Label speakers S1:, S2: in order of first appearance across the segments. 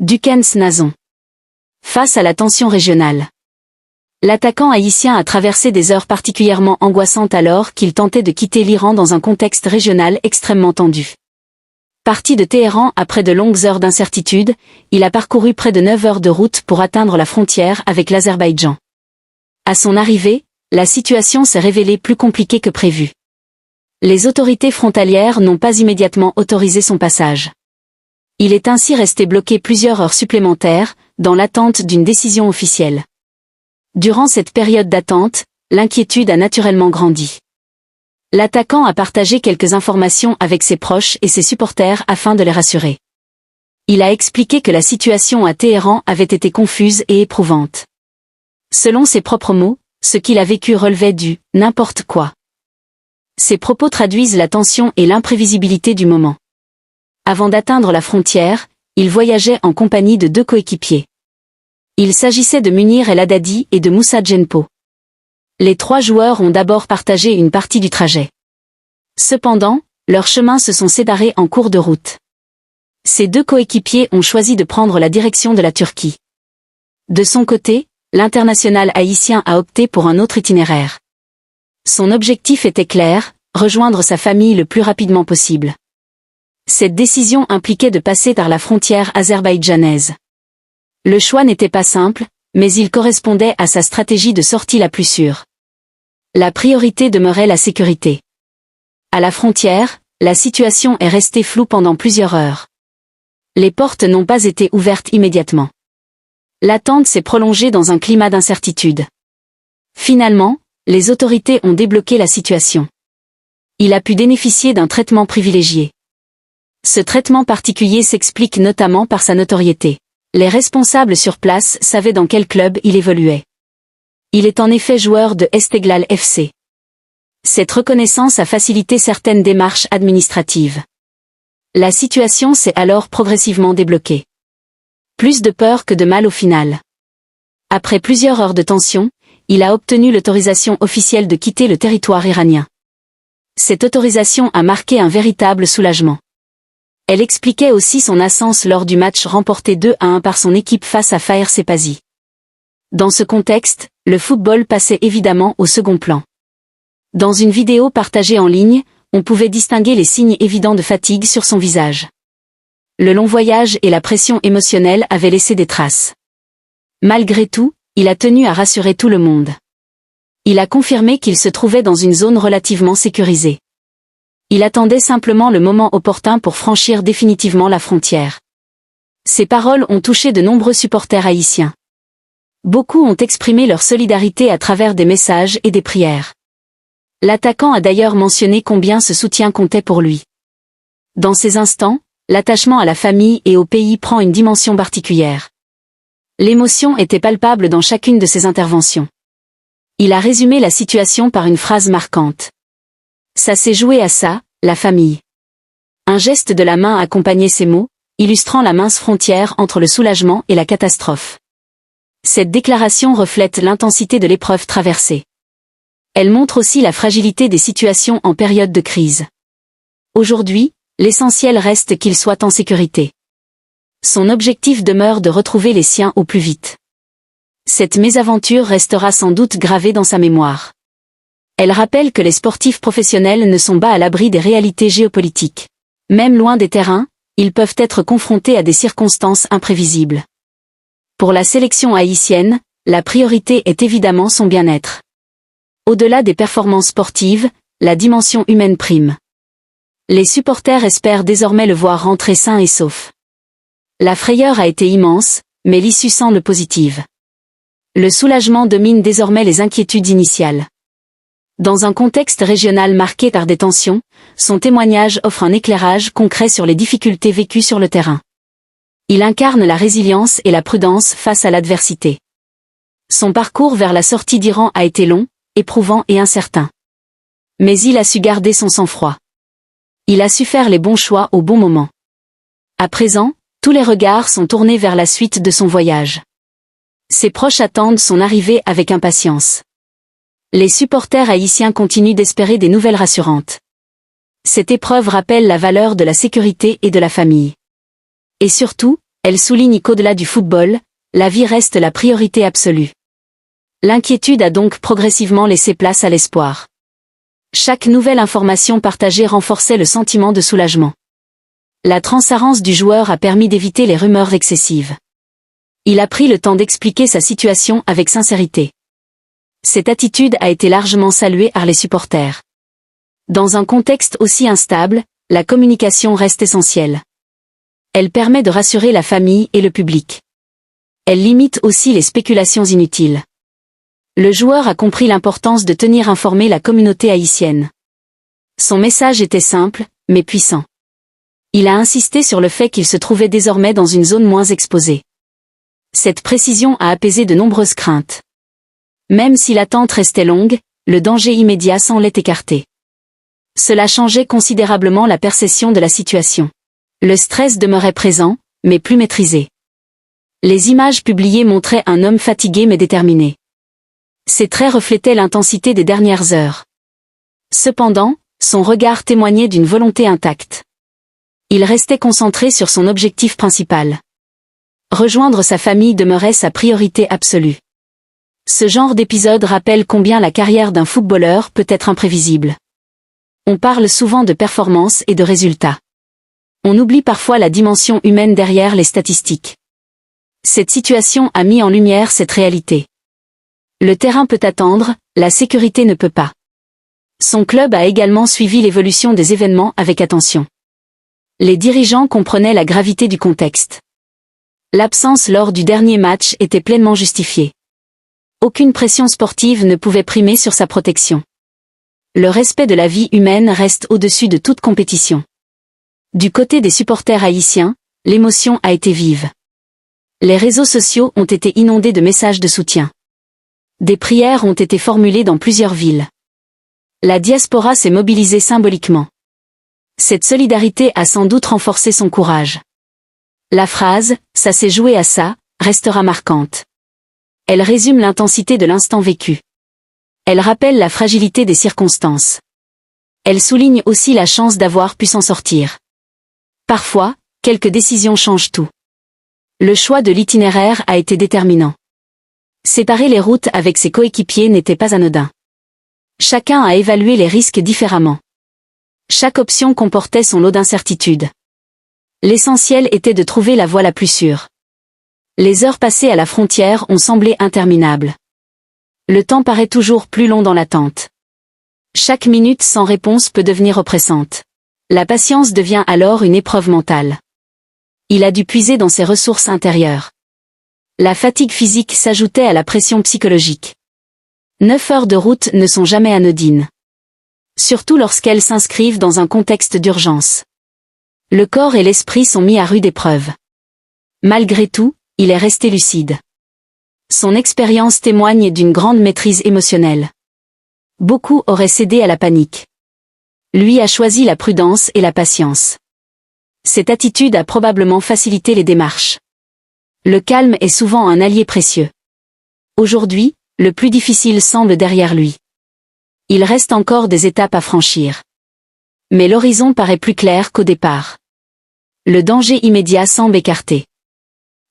S1: Dukens Nazon. Face à la tension régionale. L'attaquant haïtien a traversé des heures particulièrement angoissantes alors qu'il tentait de quitter l'Iran dans un contexte régional extrêmement tendu. Parti de Téhéran après de longues heures d'incertitude, il a parcouru près de 9 heures de route pour atteindre la frontière avec l'Azerbaïdjan. À son arrivée, la situation s'est révélée plus compliquée que prévu. Les autorités frontalières n'ont pas immédiatement autorisé son passage. Il est ainsi resté bloqué plusieurs heures supplémentaires, dans l'attente d'une décision officielle. Durant cette période d'attente, l'inquiétude a naturellement grandi. L'attaquant a partagé quelques informations avec ses proches et ses supporters afin de les rassurer. Il a expliqué que la situation à Téhéran avait été confuse et éprouvante. Selon ses propres mots, ce qu'il a vécu relevait du « n'importe quoi ». Ces propos traduisent la tension et l'imprévisibilité du moment. Avant d'atteindre la frontière, il voyageait en compagnie de 2 coéquipiers. Il s'agissait de Munir El Haddadi et de Moussa Djenpo. Les 3 joueurs ont d'abord partagé une partie du trajet. Cependant, leurs chemins se sont séparés en cours de route. Ces 2 coéquipiers ont choisi de prendre la direction de la Turquie. De son côté, l'international haïtien a opté pour un autre itinéraire. Son objectif était clair, rejoindre sa famille le plus rapidement possible. Cette décision impliquait de passer par la frontière azerbaïdjanaise. Le choix n'était pas simple, mais il correspondait à sa stratégie de sortie la plus sûre. La priorité demeurait la sécurité. À la frontière, la situation est restée floue pendant plusieurs heures. Les portes n'ont pas été ouvertes immédiatement. L'attente s'est prolongée dans un climat d'incertitude. Finalement, les autorités ont débloqué la situation. Il a pu bénéficier d'un traitement privilégié. Ce traitement particulier s'explique notamment par sa notoriété. Les responsables sur place savaient dans quel club il évoluait. Il est en effet joueur de Esteghlal FC. Cette reconnaissance a facilité certaines démarches administratives. La situation s'est alors progressivement débloquée. Plus de peur que de mal au final. Après plusieurs heures de tension, il a obtenu l'autorisation officielle de quitter le territoire iranien. Cette autorisation a marqué un véritable soulagement. Elle expliquait aussi son absence lors du match remporté 2-1 par son équipe face à Faher Sepazi. Dans ce contexte, le football passait évidemment au second plan. Dans une vidéo partagée en ligne, on pouvait distinguer les signes évidents de fatigue sur son visage. Le long voyage et la pression émotionnelle avaient laissé des traces. Malgré tout, il a tenu à rassurer tout le monde. Il a confirmé qu'il se trouvait dans une zone relativement sécurisée. Il attendait simplement le moment opportun pour franchir définitivement la frontière. Ces paroles ont touché de nombreux supporters haïtiens. Beaucoup ont exprimé leur solidarité à travers des messages et des prières. L'attaquant a d'ailleurs mentionné combien ce soutien comptait pour lui. Dans ces instants, l'attachement à la famille et au pays prend une dimension particulière. L'émotion était palpable dans chacune de ses interventions. Il a résumé la situation par une phrase marquante. Ça s'est joué à ça, la famille. Un geste de la main accompagnait ces mots, illustrant la mince frontière entre le soulagement et la catastrophe. Cette déclaration reflète l'intensité de l'épreuve traversée. Elle montre aussi la fragilité des situations en période de crise. Aujourd'hui, l'essentiel reste qu'il soit en sécurité. Son objectif demeure de retrouver les siens au plus vite. Cette mésaventure restera sans doute gravée dans sa mémoire. Elle rappelle que les sportifs professionnels ne sont pas à l'abri des réalités géopolitiques. Même loin des terrains, ils peuvent être confrontés à des circonstances imprévisibles. Pour la sélection haïtienne, la priorité est évidemment son bien-être. Au-delà des performances sportives, la dimension humaine prime. Les supporters espèrent désormais le voir rentrer sain et sauf. La frayeur a été immense, mais l'issue semble positive. Le soulagement domine désormais les inquiétudes initiales. Dans un contexte régional marqué par des tensions, son témoignage offre un éclairage concret sur les difficultés vécues sur le terrain. Il incarne la résilience et la prudence face à l'adversité. Son parcours vers la sortie d'Iran a été long, éprouvant et incertain. Mais il a su garder son sang-froid. Il a su faire les bons choix au bon moment. À présent, tous les regards sont tournés vers la suite de son voyage. Ses proches attendent son arrivée avec impatience. Les supporters haïtiens continuent d'espérer des nouvelles rassurantes. Cette épreuve rappelle la valeur de la sécurité et de la famille. Et surtout, Elle souligne qu'au-delà du football, la vie reste la priorité absolue. L'inquiétude a donc progressivement laissé place à l'espoir. Chaque nouvelle information partagée renforçait le sentiment de soulagement. La transparence du joueur a permis d'éviter les rumeurs excessives. Il a pris le temps d'expliquer sa situation avec sincérité. Cette attitude a été largement saluée par les supporters. Dans un contexte aussi instable, la communication reste essentielle. Elle permet de rassurer la famille et le public. Elle limite aussi les spéculations inutiles. Le joueur a compris l'importance de tenir informée la communauté haïtienne. Son message était simple, mais puissant. Il a insisté sur le fait qu'il se trouvait désormais dans une zone moins exposée. Cette précision a apaisé de nombreuses craintes. Même si l'attente restait longue, le danger immédiat semblait écarté. Cela changeait considérablement la perception de la situation. Le stress demeurait présent, mais plus maîtrisé. Les images publiées montraient un homme fatigué mais déterminé. Ses traits reflétaient l'intensité des dernières heures. Cependant, son regard témoignait d'une volonté intacte. Il restait concentré sur son objectif principal. Rejoindre sa famille demeurait sa priorité absolue. Ce genre d'épisode rappelle combien la carrière d'un footballeur peut être imprévisible. On parle souvent de performance et de résultats. On oublie parfois la dimension humaine derrière les statistiques. Cette situation a mis en lumière cette réalité. Le terrain peut attendre, la sécurité ne peut pas. Son club a également suivi l'évolution des événements avec attention. Les dirigeants comprenaient la gravité du contexte. L'absence lors du dernier match était pleinement justifiée. Aucune pression sportive ne pouvait primer sur sa protection. Le respect de la vie humaine reste au-dessus de toute compétition. Du côté des supporters haïtiens, l'émotion a été vive. Les réseaux sociaux ont été inondés de messages de soutien. Des prières ont été formulées dans plusieurs villes. La diaspora s'est mobilisée symboliquement. Cette solidarité a sans doute renforcé son courage. La phrase « ça s'est joué à ça » restera marquante. Elle résume l'intensité de l'instant vécu. Elle rappelle la fragilité des circonstances. Elle souligne aussi la chance d'avoir pu s'en sortir. Parfois, quelques décisions changent tout. Le choix de l'itinéraire a été déterminant. Séparer les routes avec ses coéquipiers n'était pas anodin. Chacun a évalué les risques différemment. Chaque option comportait son lot d'incertitudes. L'essentiel était de trouver la voie la plus sûre. Les heures passées à la frontière ont semblé interminables. Le temps paraît toujours plus long dans l'attente. Chaque minute sans réponse peut devenir oppressante. La patience devient alors une épreuve mentale. Il a dû puiser dans ses ressources intérieures. La fatigue physique s'ajoutait à la pression psychologique. 9 heures de route ne sont jamais anodines. Surtout lorsqu'elles s'inscrivent dans un contexte d'urgence. Le corps et l'esprit sont mis à rude épreuve. Malgré tout, il est resté lucide. Son expérience témoigne d'une grande maîtrise émotionnelle. Beaucoup auraient cédé à la panique. Lui a choisi la prudence et la patience. Cette attitude a probablement facilité les démarches. Le calme est souvent un allié précieux. Aujourd'hui, le plus difficile semble derrière lui. Il reste encore des étapes à franchir. Mais l'horizon paraît plus clair qu'au départ. Le danger immédiat semble écarté.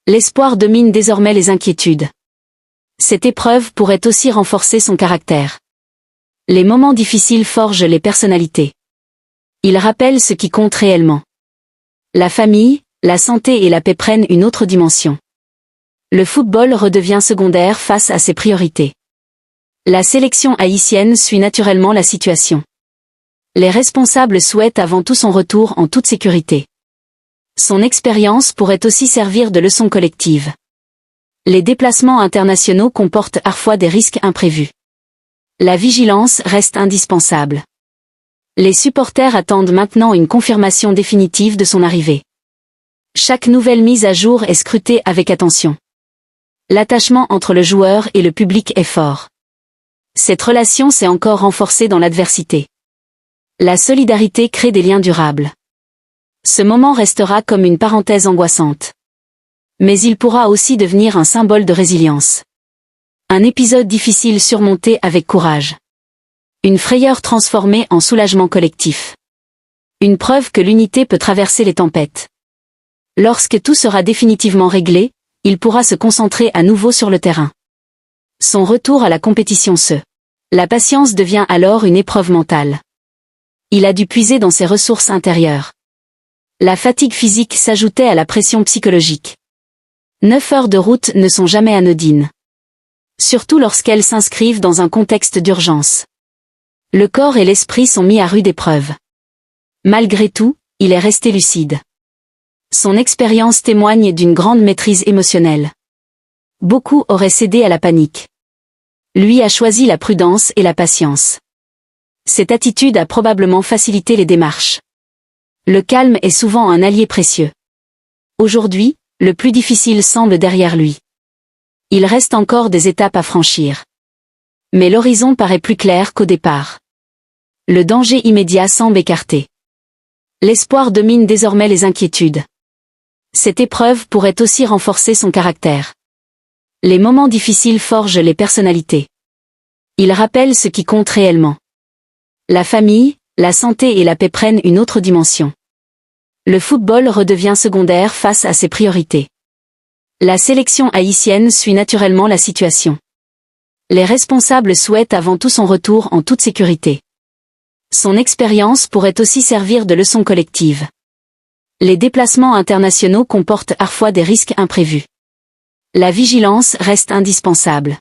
S1: L'espoir domine désormais les inquiétudes. Cette épreuve pourrait aussi renforcer son caractère. Les moments difficiles forgent les personnalités. Ils rappellent ce qui compte réellement. La famille, la santé et la paix prennent une autre dimension. Le football redevient secondaire face à ses priorités. La sélection haïtienne suit naturellement la situation. Les responsables souhaitent avant tout son retour en toute sécurité. Son expérience pourrait aussi servir de leçon collective. Les déplacements internationaux comportent parfois des risques imprévus. La vigilance reste indispensable. Les supporters attendent maintenant une confirmation définitive de son arrivée. Chaque nouvelle mise à jour est scrutée avec attention. L'attachement entre le joueur et le public est fort. Cette relation s'est encore renforcée dans l'adversité. La solidarité crée des liens durables. Ce moment restera comme une parenthèse angoissante. Mais il pourra aussi devenir un symbole de résilience. Un épisode difficile surmonté avec courage. Une frayeur transformée en soulagement collectif. Une preuve que l'unité peut traverser les tempêtes. Lorsque tout sera définitivement réglé, il pourra se concentrer à nouveau sur le terrain. Son retour à la compétition La patience devient alors une épreuve mentale. Il a dû puiser dans ses ressources intérieures. La fatigue physique s'ajoutait à la pression psychologique. 9 heures de route ne sont jamais anodines. Surtout lorsqu'elles s'inscrivent dans un contexte d'urgence. Le corps et l'esprit sont mis à rude épreuve. Malgré tout, il est resté lucide. Son expérience témoigne d'une grande maîtrise émotionnelle. Beaucoup auraient cédé à la panique. Lui a choisi la prudence et la patience. Cette attitude a probablement facilité les démarches. Le calme est souvent un allié précieux. Aujourd'hui, le plus difficile semble derrière lui. Il reste encore des étapes à franchir. Mais l'horizon paraît plus clair qu'au départ. Le danger immédiat semble écarté. L'espoir domine désormais les inquiétudes. Cette épreuve pourrait aussi renforcer son caractère. Les moments difficiles forgent les personnalités. Ils rappellent ce qui compte réellement. La famille, la santé et la paix prennent une autre dimension. Le football redevient secondaire face à ses priorités. La sélection haïtienne suit naturellement la situation. Les responsables souhaitent avant tout son retour en toute sécurité. Son expérience pourrait aussi servir de leçon collective. Les déplacements internationaux comportent parfois des risques imprévus. La vigilance reste indispensable.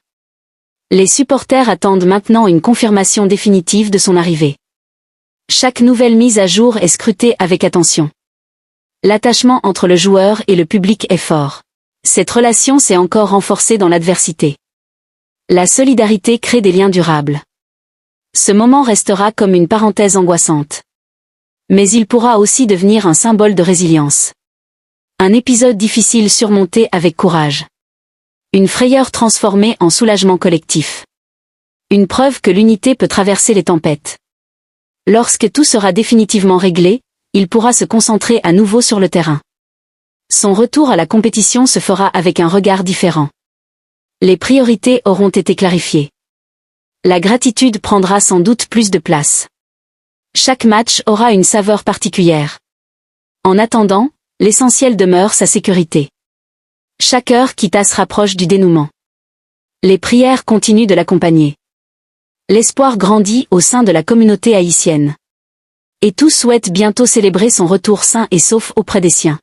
S1: Les supporters attendent maintenant une confirmation définitive de son arrivée. Chaque nouvelle mise à jour est scrutée avec attention. L'attachement entre le joueur et le public est fort. Cette relation s'est encore renforcée dans l'adversité. La solidarité crée des liens durables. Ce moment restera comme une parenthèse angoissante. Mais il pourra aussi devenir un symbole de résilience. Un épisode difficile surmonté avec courage. Une frayeur transformée en soulagement collectif. Une preuve que l'unité peut traverser les tempêtes. Lorsque tout sera définitivement réglé, il pourra se concentrer à nouveau sur le terrain. Son retour à la compétition se fera avec un regard différent. Les priorités auront été clarifiées. La gratitude prendra sans doute plus de place. Chaque match aura une saveur particulière. En attendant, l'essentiel demeure sa sécurité. Chaque heure qui passe rapproche du dénouement. Les prières continuent de l'accompagner. L'espoir grandit au sein de la communauté haïtienne. Et tous souhaitent bientôt célébrer son retour sain et sauf auprès des siens.